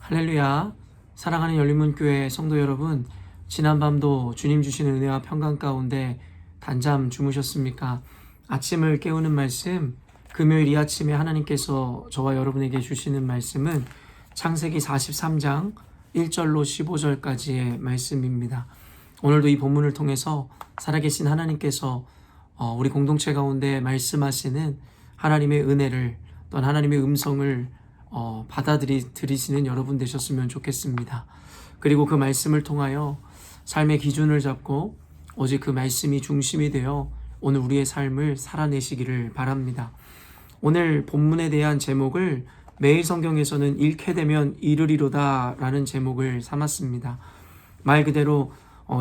할렐루야. 사랑하는 열린문교회 성도 여러분, 지난밤도 주님 주시는 은혜와 평강 가운데 단잠 주무셨습니까? 아침을 깨우는 말씀, 금요일 이 아침에 하나님께서 저와 여러분에게 주시는 말씀은 창세기 43장 1절로 15절까지의 말씀입니다. 오늘도 이 본문을 통해서 살아계신 하나님께서 우리 공동체 가운데 말씀하시는 하나님의 은혜를, 또 하나님의 음성을 받아들이시는 여러분 되셨으면 좋겠습니다. 그리고 그 말씀을 통하여 삶의 기준을 잡고 오직 그 말씀이 중심이 되어 오늘 우리의 삶을 살아내시기를 바랍니다. 오늘 본문에 대한 제목을 매일 성경에서는 잃게 되면 잃으리로다 라는 제목을 삼았습니다. 말 그대로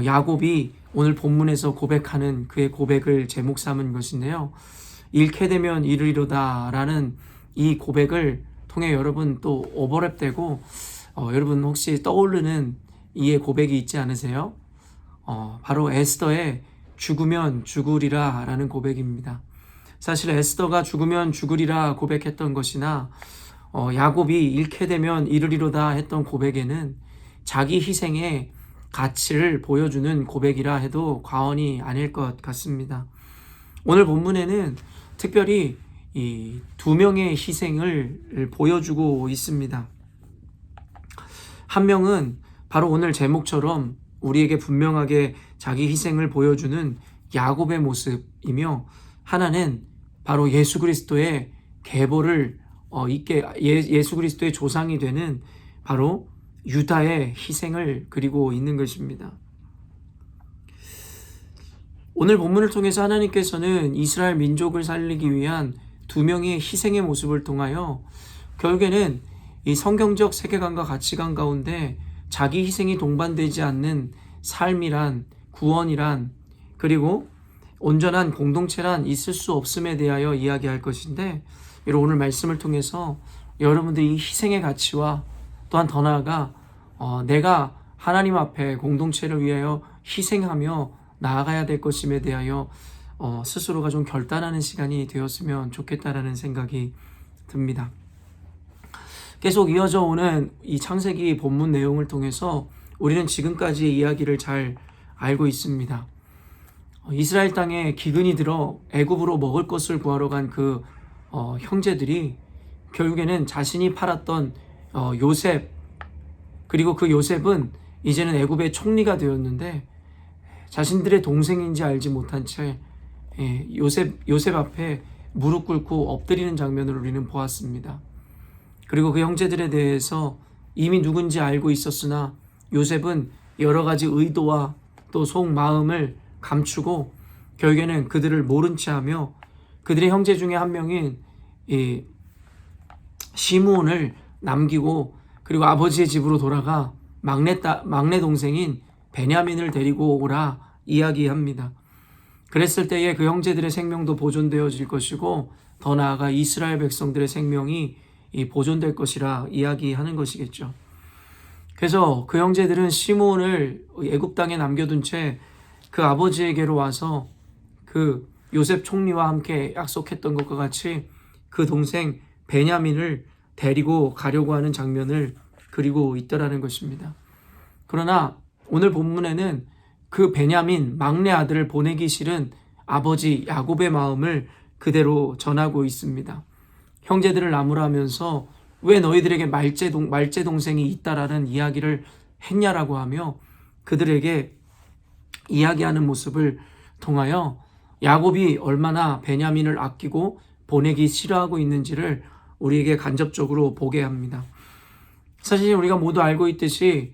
야곱이 오늘 본문에서 고백하는 그의 고백을 제목 삼은 것인데요. 잃게 되면 잃으리로다 라는 이 고백을 통해 여러분 또 오버랩되고 여러분 혹시 떠오르는 이의 고백이 있지 않으세요? 바로 에스더의 죽으면 죽으리라 라는 고백입니다. 사실 에스더가 죽으면 죽으리라 고백했던 것이나 야곱이 잃게 되면 잃으리로다 했던 고백에는 자기 희생의 가치를 보여주는 고백이라 해도 과언이 아닐 것 같습니다. 오늘 본문에는 특별히 이 두 명의 희생을 보여주고 있습니다. 한 명은 바로 오늘 제목처럼 우리에게 분명하게 자기 희생을 보여주는 야곱의 모습이며, 하나는 바로 예수 그리스도의 계보를 예수 그리스도의 조상이 되는 바로 유다의 희생을 그리고 있는 것입니다. 오늘 본문을 통해서 하나님께서는 이스라엘 민족을 살리기 위한 두 명의 희생의 모습을 통하여 결국에는 이 성경적 세계관과 가치관 가운데 자기 희생이 동반되지 않는 삶이란, 구원이란, 그리고 온전한 공동체란 있을 수 없음에 대하여 이야기할 것인데, 오늘 말씀을 통해서 여러분들이 이 희생의 가치와 또한 더 나아가 내가 하나님 앞에 공동체를 위하여 희생하며 나아가야 될 것임에 대하여 스스로가 좀 결단하는 시간이 되었으면 좋겠다라는 생각이 듭니다. 계속 이어져 오는 이 창세기 본문 내용을 통해서 우리는 지금까지의 이야기를 잘 알고 있습니다. 이스라엘 땅에 기근이 들어 애굽으로 먹을 것을 구하러 간 그 형제들이 결국에는 자신이 팔았던 요셉, 그리고 그 요셉은 이제는 애굽의 총리가 되었는데 자신들의 동생인지 알지 못한 채 요셉 앞에 무릎 꿇고 엎드리는 장면을 우리는 보았습니다. 그리고 그 형제들에 대해서 이미 누군지 알고 있었으나 요셉은 여러 가지 의도와 또 속마음을 감추고 결국에는 그들을 모른 채 하며 그들의 형제 중에 한 명인 시므온을 남기고, 그리고 아버지의 집으로 돌아가 막내 동생인 베냐민을 데리고 오라 이야기합니다. 그랬을 때에 그 형제들의 생명도 보존되어질 것이고, 더 나아가 이스라엘 백성들의 생명이 보존될 것이라 이야기하는 것이겠죠. 그래서 그 형제들은 시므온을 애굽 땅에 남겨둔 채 그 아버지에게로 와서 그 요셉 총리와 함께 약속했던 것과 같이 그 동생 베냐민을 데리고 가려고 하는 장면을 그리고 있더라는 것입니다. 그러나 오늘 본문에는 그 베냐민 막내 아들을 보내기 싫은 아버지 야곱의 마음을 그대로 전하고 있습니다. 형제들을 나무라면서 왜 너희들에게 말째 동생이 있다라는 이야기를 했냐라고 하며 그들에게 이야기하는 모습을 통하여 야곱이 얼마나 베냐민을 아끼고 보내기 싫어하고 있는지를 우리에게 간접적으로 보게 합니다. 사실 우리가 모두 알고 있듯이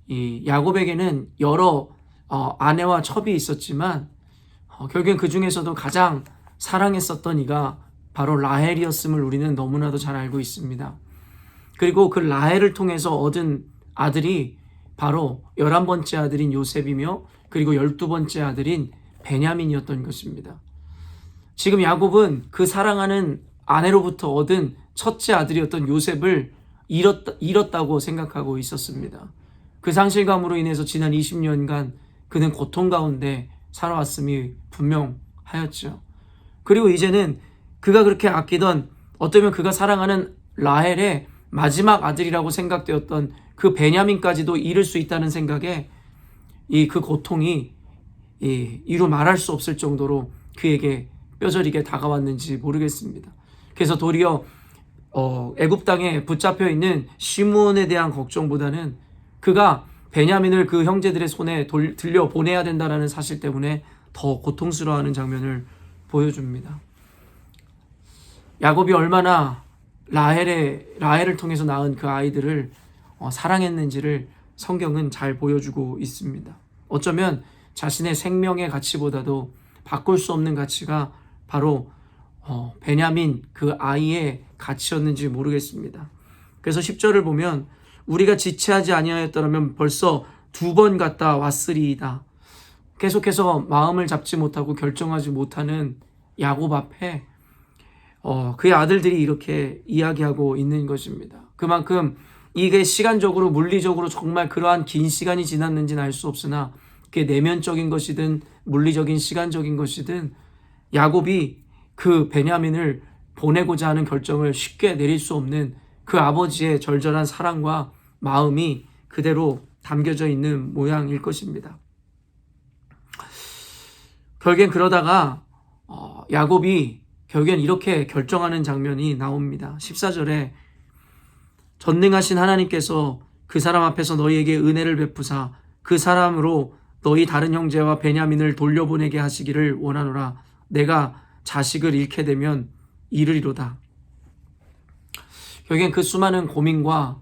이 야곱에게는 여러 아내와 첩이 있었지만 결국엔 그 중에서도 가장 사랑했었던 이가 바로 라헬이었음을 우리는 너무나도 잘 알고 있습니다. 그리고 그 라헬을 통해서 얻은 아들이 바로 11번째 아들인 요셉이며 그리고 12번째 아들인 베냐민이었던 것입니다. 지금 야곱은 그 사랑하는 아내로부터 얻은 첫째 아들이었던 요셉을 잃었다고 생각하고 있었습니다. 그 상실감으로 인해서 지난 20년간 그는 고통 가운데 살아왔음이 분명하였죠. 그리고 이제는 그가 그렇게 아끼던, 어쩌면 그가 사랑하는 라헬의 마지막 아들이라고 생각되었던 그 베냐민까지도 잃을 수 있다는 생각에 그 고통이 이루 말할 수 없을 정도로 그에게 뼈저리게 다가왔는지 모르겠습니다. 그래서 도리어 애굽 땅에 붙잡혀 있는 시므온에 대한 걱정보다는 그가 베냐민을 그 형제들의 손에 들려 보내야 된다는 사실 때문에 더 고통스러워하는 장면을 보여줍니다. 야곱이 얼마나 라헬을 통해서 낳은 그 아이들을 사랑했는지를 성경은 잘 보여주고 있습니다. 어쩌면 자신의 생명의 가치보다도 바꿀 수 없는 가치가 바로 베냐민 그 아이의 가치였는지 모르겠습니다. 그래서 10절을 보면 우리가 지체하지 아니하였더라면 벌써 2번 갔다 왔으리이다. 계속해서 마음을 잡지 못하고 결정하지 못하는 야곱 앞에 그의 아들들이 이렇게 이야기하고 있는 것입니다. 그만큼 이게 시간적으로 물리적으로 정말 그러한 긴 시간이 지났는지는 알 수 없으나 그게 내면적인 것이든 물리적인 시간적인 것이든 야곱이 그 베냐민을 보내고자 하는 결정을 쉽게 내릴 수 없는 그 아버지의 절절한 사랑과 마음이 그대로 담겨져 있는 모양일 것입니다. 결국엔 그러다가 야곱이 결국엔 이렇게 결정하는 장면이 나옵니다. 14절에 전능하신 하나님께서 그 사람 앞에서 너희에게 은혜를 베푸사 그 사람으로 너희 다른 형제와 베냐민을 돌려보내게 하시기를 원하노라. 내가 자식을 잃게 되면 이르리로다. 결국엔 그 수많은 고민과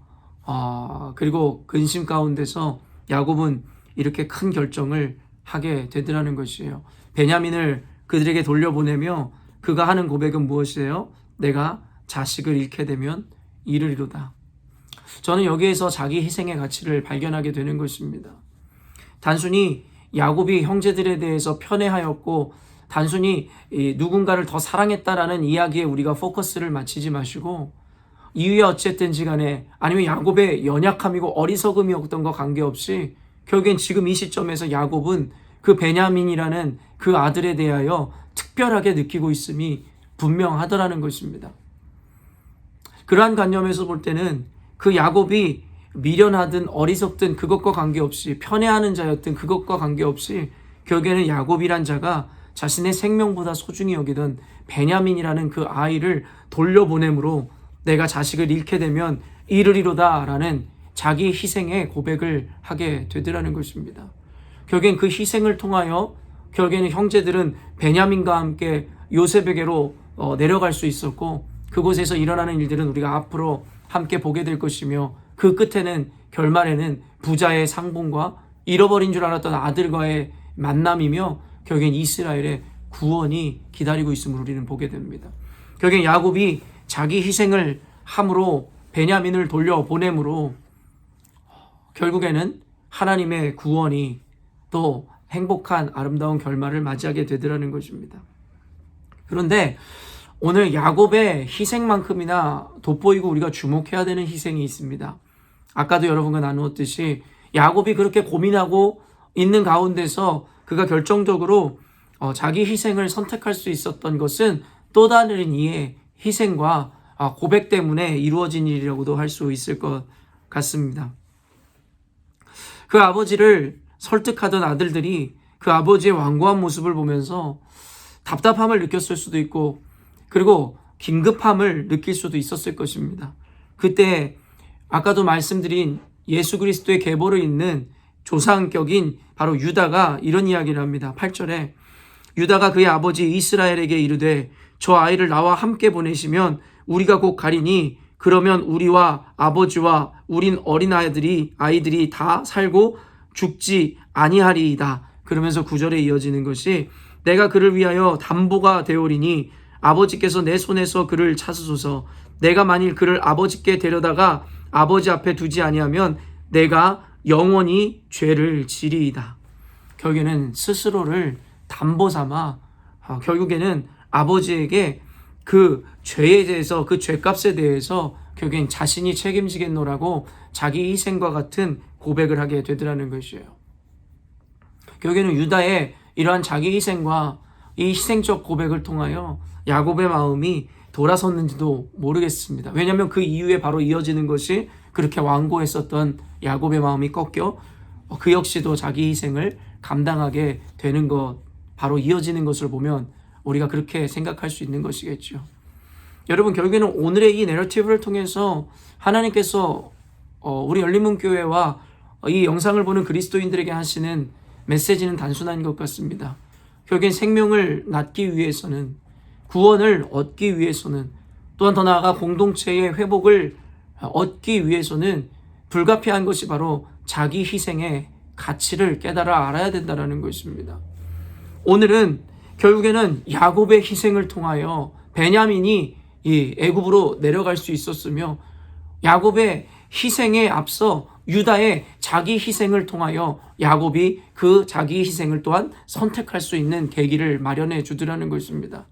그리고 근심 가운데서 야곱은 이렇게 큰 결정을 하게 되더라는 것이에요. 베냐민을 그들에게 돌려보내며 그가 하는 고백은 무엇이에요? 내가 자식을 잃게 되면 이르리로다. 저는 여기에서 자기 희생의 가치를 발견하게 되는 것입니다. 단순히 야곱이 형제들에 대해서 편애하였고 단순히 누군가를 더 사랑했다라는 이야기에 우리가 포커스를 맞추지 마시고 이유에 어쨌든지 간에 아니면 야곱의 연약함이고 어리석음이었던 것 관계없이 결국엔 지금 이 시점에서 야곱은 그 베냐민이라는 그 아들에 대하여 특별하게 느끼고 있음이 분명하더라는 것입니다. 그러한 관념에서 볼 때는 그 야곱이 미련하든 어리석든 그것과 관계없이 편애하는 자였든 그것과 관계없이 결국에는 야곱이란 자가 자신의 생명보다 소중히 여기던 베냐민이라는 그 아이를 돌려보내므로 내가 자식을 잃게 되면 이르리로다 라는 자기 희생의 고백을 하게 되더라는 것입니다. 결국엔 그 희생을 통하여 결국에는 형제들은 베냐민과 함께 요셉에게로 내려갈 수 있었고 그곳에서 일어나는 일들은 우리가 앞으로 함께 보게 될 것이며 그 끝에는 결말에는 부자의 상봉과 잃어버린 줄 알았던 아들과의 만남이며 결국엔 이스라엘의 구원이 기다리고 있음을 우리는 보게 됩니다. 결국엔 야곱이 자기 희생을 함으로 베냐민을 돌려보내므로 결국에는 하나님의 구원이 또 행복한 아름다운 결말을 맞이하게 되더라는 것입니다. 그런데 오늘 야곱의 희생만큼이나 돋보이고 우리가 주목해야 되는 희생이 있습니다. 아까도 여러분과 나누었듯이 야곱이 그렇게 고민하고 있는 가운데서 그가 결정적으로 자기 희생을 선택할 수 있었던 것은 또 다른 이의 희생과 고백 때문에 이루어진 일이라고도 할 수 있을 것 같습니다. 그 아버지를 설득하던 아들들이 그 아버지의 완고한 모습을 보면서 답답함을 느꼈을 수도 있고 그리고 긴급함을 느낄 수도 있었을 것입니다. 그때 아까도 말씀드린 예수 그리스도의 계보를 잇는 조상격인 바로 유다가 이런 이야기를 합니다. 8절에 유다가 그의 아버지 이스라엘에게 이르되 저 아이를 나와 함께 보내시면 우리가 곧 가리니 그러면 우리와 아버지와 우린 아이들이 다 살고 죽지 아니하리이다. 그러면서 9절에 이어지는 것이 내가 그를 위하여 담보가 되오리니 아버지께서 내 손에서 그를 찾으소서. 내가 만일 그를 아버지께 데려다가 아버지 앞에 두지 아니하면 내가 영원히 죄를 지리이다. 결국에는 스스로를 담보 삼아 결국에는 아버지에게 그 죄에 대해서 그 죄값에 대해서 결국엔 자신이 책임지겠노라고 자기 희생과 같은 고백을 하게 되더라는 것이에요. 결국에는 유다의 이러한 자기 희생과 이 희생적 고백을 통하여 야곱의 마음이 돌아섰는지도 모르겠습니다. 왜냐하면 그 이후에 바로 이어지는 것이 그렇게 완고했었던 야곱의 마음이 꺾여 그 역시도 자기 희생을 감당하게 되는 것, 바로 이어지는 것을 보면 우리가 그렇게 생각할 수 있는 것이겠죠. 여러분, 결국에는 오늘의 이 내러티브를 통해서 하나님께서 우리 열린문교회와 이 영상을 보는 그리스도인들에게 하시는 메시지는 단순한 것 같습니다. 결국엔 생명을 낳기 위해서는, 구원을 얻기 위해서는, 또한 더 나아가 공동체의 회복을 얻기 위해서는 불가피한 것이 바로 자기 희생의 가치를 깨달아 알아야 된다는 것입니다. 오늘은 결국에는 야곱의 희생을 통하여 베냐민이 이 애굽으로 내려갈 수 있었으며, 야곱의 희생에 앞서 유다의 자기 희생을 통하여 야곱이 그 자기 희생을 또한 선택할 수 있는 계기를 마련해 주더라는 것입니다.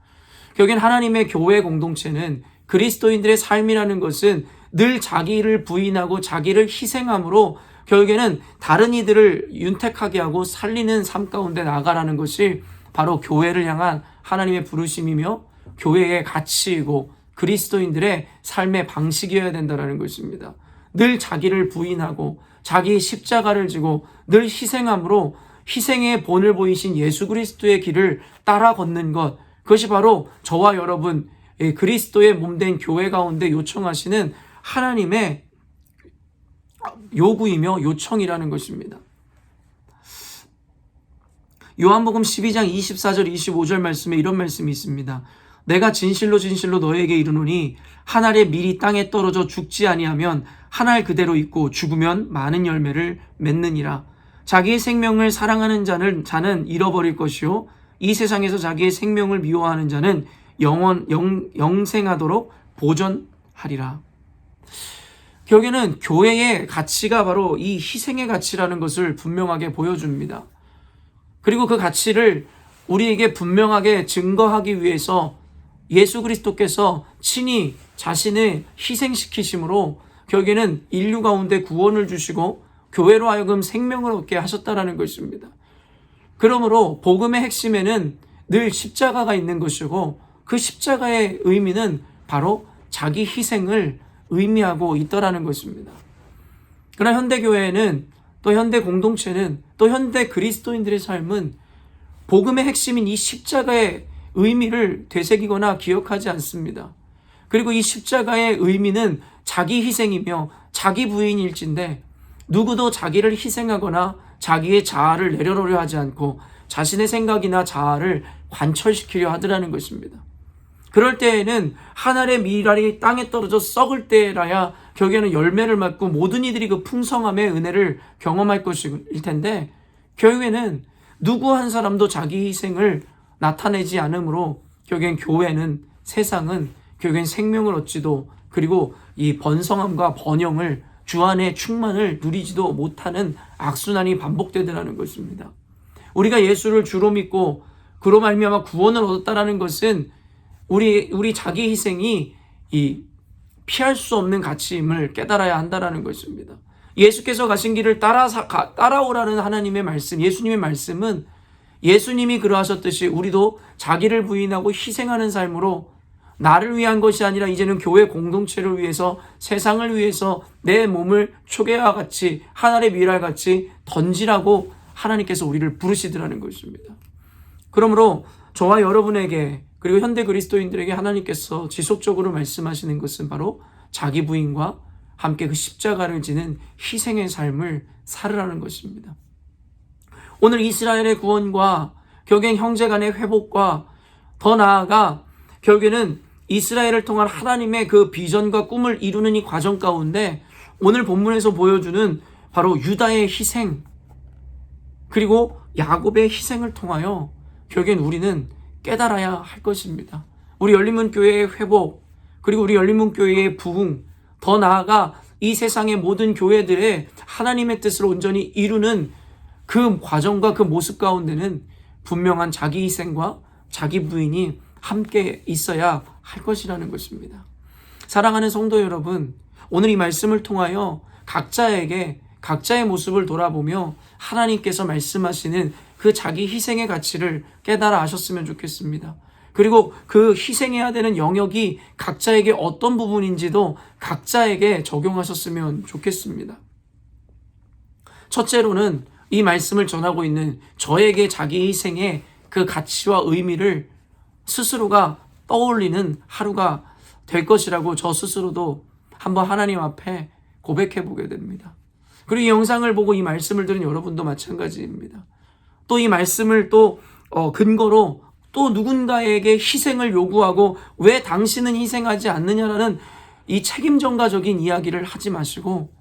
결국엔 하나님의 교회 공동체는, 그리스도인들의 삶이라는 것은 늘 자기를 부인하고 자기를 희생함으로 결국에는 다른 이들을 윤택하게 하고 살리는 삶 가운데 나아가라는 것이 바로 교회를 향한 하나님의 부르심이며 교회의 가치이고 그리스도인들의 삶의 방식이어야 된다는 것입니다. 늘 자기를 부인하고 자기의 십자가를 지고 늘 희생함으로 희생의 본을 보이신 예수 그리스도의 길을 따라 걷는 것, 그것이 바로 저와 여러분 그리스도의 몸된 교회 가운데 요청하시는 하나님의 요구이며 요청이라는 것입니다. 요한복음 12장 24절 25절 말씀에 이런 말씀이 있습니다. 내가 진실로 진실로 너에게 이르노니 한 알의 밀이 땅에 떨어져 죽지 아니하면 한 알 그대로 있고 죽으면 많은 열매를 맺느니라. 자기의 생명을 사랑하는 자는 잃어버릴 것이요 이 세상에서 자기의 생명을 미워하는 자는 영생하도록 보존하리라. 결국에는 교회의 가치가 바로 이 희생의 가치라는 것을 분명하게 보여줍니다. 그리고 그 가치를 우리에게 분명하게 증거하기 위해서 예수 그리스도께서 친히 자신을 희생시키심으로 결국에는 인류 가운데 구원을 주시고 교회로 하여금 생명을 얻게 하셨다는 것입니다. 그러므로 복음의 핵심에는 늘 십자가가 있는 것이고 그 십자가의 의미는 바로 자기 희생을 의미하고 있더라는 것입니다. 그러나 현대교회는, 또 현대 공동체는, 또 현대 그리스도인들의 삶은 복음의 핵심인 이 십자가의 의미를 되새기거나 기억하지 않습니다. 그리고 이 십자가의 의미는 자기 희생이며 자기 부인일진데 누구도 자기를 희생하거나 자기의 자아를 내려놓으려 하지 않고 자신의 생각이나 자아를 관철시키려 하더라는 것입니다. 그럴 때에는 한 알의 밀알이 땅에 떨어져 썩을 때라야 결국에는 열매를 맺고 모든 이들이 그 풍성함의 은혜를 경험할 것일 텐데, 결국에는 누구 한 사람도 자기 희생을 나타내지 않으므로 결국엔 교회는, 세상은 결국엔 생명을 얻지도, 그리고 이 번성함과 번영을, 주 안의 충만을 누리지도 못하는 악순환이 반복되더라는 것입니다. 우리가 예수를 주로 믿고 그로 말미암아 구원을 얻었다라는 것은 우리 자기 희생이 이 피할 수 없는 가치임을 깨달아야 한다라는 것입니다. 예수께서 가신 길을 따라오라는 하나님의 말씀, 예수님의 말씀은 예수님이 그러하셨듯이 우리도 자기를 부인하고 희생하는 삶으로 나를 위한 것이 아니라 이제는 교회 공동체를 위해서, 세상을 위해서 내 몸을 초계와 같이 하늘의 밀알같이 던지라고 하나님께서 우리를 부르시더라는 것입니다. 그러므로 저와 여러분에게, 그리고 현대 그리스도인들에게 하나님께서 지속적으로 말씀하시는 것은 바로 자기 부인과 함께 그 십자가를 지는 희생의 삶을 살으라는 것입니다. 오늘 이스라엘의 구원과 결국엔 형제 간의 회복과 더 나아가 결국에는 이스라엘을 통한 하나님의 그 비전과 꿈을 이루는 이 과정 가운데 오늘 본문에서 보여주는 바로 유다의 희생, 그리고 야곱의 희생을 통하여 결국엔 우리는 깨달아야 할 것입니다. 우리 열린문교회의 회복, 그리고 우리 열린문교회의 부흥, 더 나아가 이 세상의 모든 교회들의 하나님의 뜻을 온전히 이루는 그 과정과 그 모습 가운데는 분명한 자기 희생과 자기 부인이 함께 있어야 할 것이라는 것입니다. 사랑하는 성도 여러분, 오늘 이 말씀을 통하여 각자에게 각자의 모습을 돌아보며 하나님께서 말씀하시는 그 자기 희생의 가치를 깨달아 아셨으면 좋겠습니다. 그리고 그 희생해야 되는 영역이 각자에게 어떤 부분인지도 각자에게 적용하셨으면 좋겠습니다. 첫째로는 이 말씀을 전하고 있는 저에게 자기 희생의 그 가치와 의미를 스스로가 떠올리는 하루가 될 것이라고 저 스스로도 한번 하나님 앞에 고백해 보게 됩니다. 그리고 이 영상을 보고 이 말씀을 들은 여러분도 마찬가지입니다. 또 이 말씀을 또 근거로 또 누군가에게 희생을 요구하고 왜 당신은 희생하지 않느냐라는 이 책임전가적인 이야기를 하지 마시고,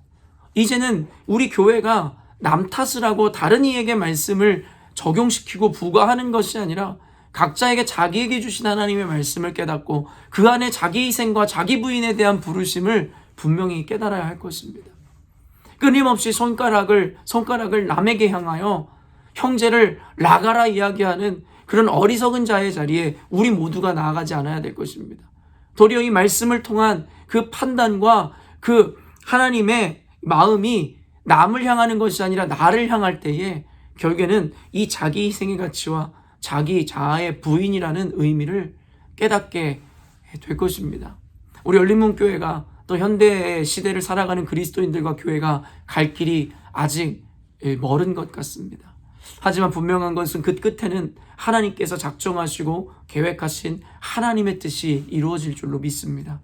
이제는 우리 교회가 남 탓을 하고 다른 이에게 말씀을 적용시키고 부과하는 것이 아니라 각자에게 자기에게 주신 하나님의 말씀을 깨닫고 그 안에 자기 희생과 자기 부인에 대한 부르심을 분명히 깨달아야 할 것입니다. 끊임없이 손가락을 남에게 향하여 형제를 나가라 이야기하는 그런 어리석은 자의 자리에 우리 모두가 나아가지 않아야 될 것입니다. 도리어 이 말씀을 통한 그 판단과 그 하나님의 마음이 남을 향하는 것이 아니라 나를 향할 때에 결국에는 이 자기 희생의 가치와 자기 자아의 부인이라는 의미를 깨닫게 될 것입니다. 우리 열린문교회가 또 현대의 시대를 살아가는 그리스도인들과 교회가 갈 길이 아직 멀은 것 같습니다. 하지만 분명한 것은 그 끝에는 하나님께서 작정하시고 계획하신 하나님의 뜻이 이루어질 줄로 믿습니다.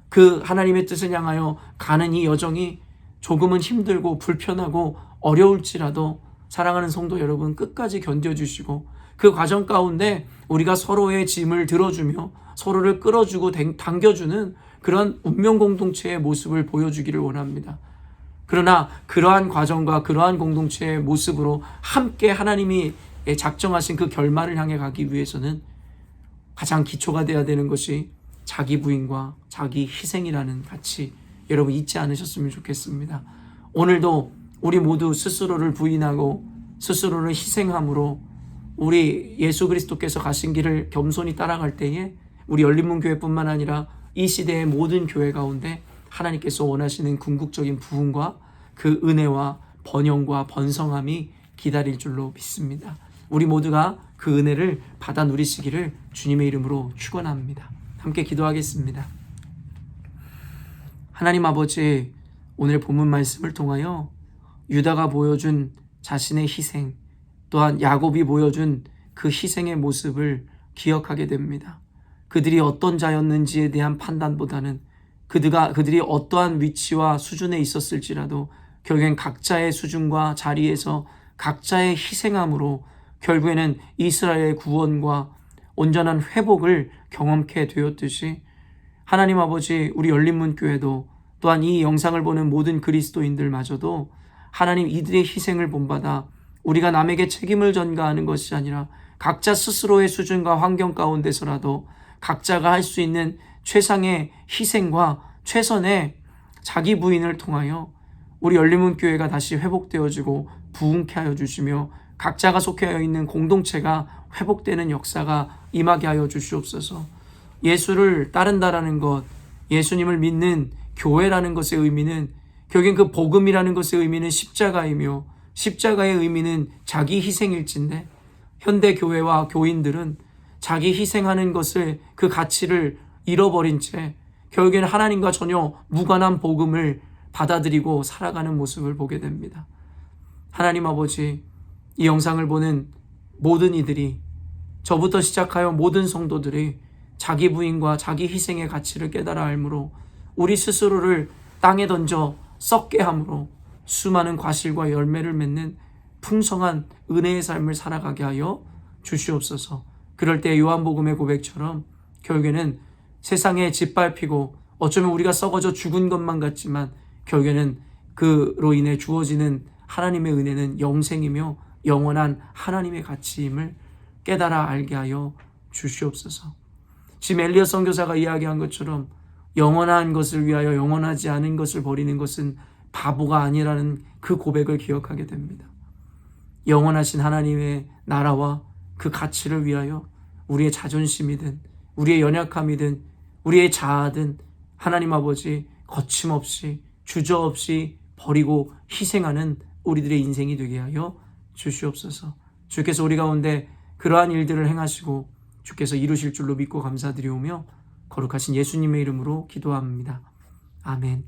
그 하나님의 뜻을 향하여 가는 이 여정이 조금은 힘들고 불편하고 어려울지라도 사랑하는 성도 여러분, 끝까지 견뎌주시고 그 과정 가운데 우리가 서로의 짐을 들어주며 서로를 끌어주고 당겨주는 그런 운명 공동체의 모습을 보여주기를 원합니다. 그러나 그러한 과정과 그러한 공동체의 모습으로 함께 하나님이 작정하신 그 결말을 향해 가기 위해서는 가장 기초가 되어야 되는 것이 자기 부인과 자기 희생이라는 가치, 여러분 잊지 않으셨으면 좋겠습니다. 오늘도 우리 모두 스스로를 부인하고 스스로를 희생함으로 우리 예수 그리스도께서 가신 길을 겸손히 따라갈 때에 우리 열린문교회뿐만 아니라 이 시대의 모든 교회 가운데 하나님께서 원하시는 궁극적인 부흥과 그 은혜와 번영과 번성함이 기다릴 줄로 믿습니다. 우리 모두가 그 은혜를 받아 누리시기를 주님의 이름으로 축원합니다. 함께 기도하겠습니다. 하나님 아버지, 오늘 본문 말씀을 통하여 유다가 보여준 자신의 희생, 또한 야곱이 보여준 그 희생의 모습을 기억하게 됩니다. 그들이 어떤 자였는지에 대한 판단보다는 그들이 어떠한 위치와 수준에 있었을지라도 결국엔 각자의 수준과 자리에서 각자의 희생함으로 결국에는 이스라엘의 구원과 온전한 회복을 경험케 되었듯이 하나님 아버지, 우리 열린문교회도 또한 이 영상을 보는 모든 그리스도인들마저도 하나님 이들의 희생을 본받아 우리가 남에게 책임을 전가하는 것이 아니라 각자 스스로의 수준과 환경 가운데서라도 각자가 할 수 있는 최상의 희생과 최선의 자기 부인을 통하여 우리 열린문교회가 다시 회복되어지고 부흥케 하여 주시며 각자가 속해 있는 공동체가 회복되는 역사가 임하게 하여 주시옵소서. 예수를 따른다라는 것, 예수님을 믿는 교회라는 것의 의미는 결국엔 그 복음이라는 것의 의미는 십자가이며 십자가의 의미는 자기 희생일진데 현대 교회와 교인들은 자기 희생하는 것을 그 가치를 잃어버린 채 결국에는 하나님과 전혀 무관한 복음을 받아들이고 살아가는 모습을 보게 됩니다. 하나님 아버지, 이 영상을 보는 모든 이들이, 저부터 시작하여 모든 성도들이 자기 부인과 자기 희생의 가치를 깨달아 알므로 우리 스스로를 땅에 던져 썩게 함으로 수많은 과실과 열매를 맺는 풍성한 은혜의 삶을 살아가게 하여 주시옵소서. 그럴 때 요한복음의 고백처럼 결국에는 세상에 짓밟히고 어쩌면 우리가 썩어져 죽은 것만 같지만 결국에는 그로 인해 주어지는 하나님의 은혜는 영생이며 영원한 하나님의 가치임을 깨달아 알게 하여 주시옵소서. 지금 엘리엇 선교사가 이야기한 것처럼 영원한 것을 위하여 영원하지 않은 것을 버리는 것은 바보가 아니라는 그 고백을 기억하게 됩니다. 영원하신 하나님의 나라와 그 가치를 위하여 우리의 자존심이든 우리의 연약함이든 우리의 자아든 하나님 아버지 거침없이 주저없이 버리고 희생하는 우리들의 인생이 되게 하여 주시옵소서. 주께서 우리 가운데 그러한 일들을 행하시고 주께서 이루실 줄로 믿고 감사드리오며 거룩하신 예수님의 이름으로 기도합니다. 아멘.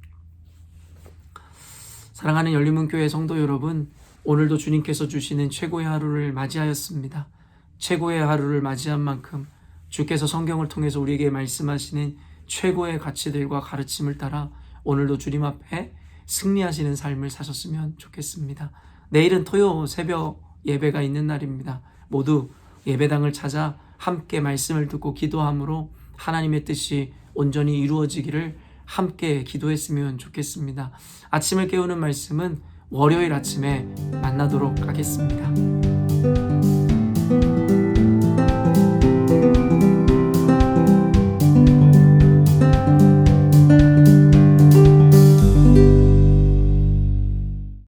사랑하는 열린문교회 성도 여러분, 오늘도 주님께서 주시는 최고의 하루를 맞이하였습니다. 최고의 하루를 맞이한 만큼 주께서 성경을 통해서 우리에게 말씀하시는 최고의 가치들과 가르침을 따라 오늘도 주님 앞에 승리하시는 삶을 사셨으면 좋겠습니다. 내일은 토요 새벽 예배가 있는 날입니다. 모두 예배당을 찾아 함께 말씀을 듣고 기도함으로 하나님의 뜻이 온전히 이루어지기를 함께 기도했으면 좋겠습니다. 아침을 깨우는 말씀은 월요일 아침에 만나도록 하겠습니다.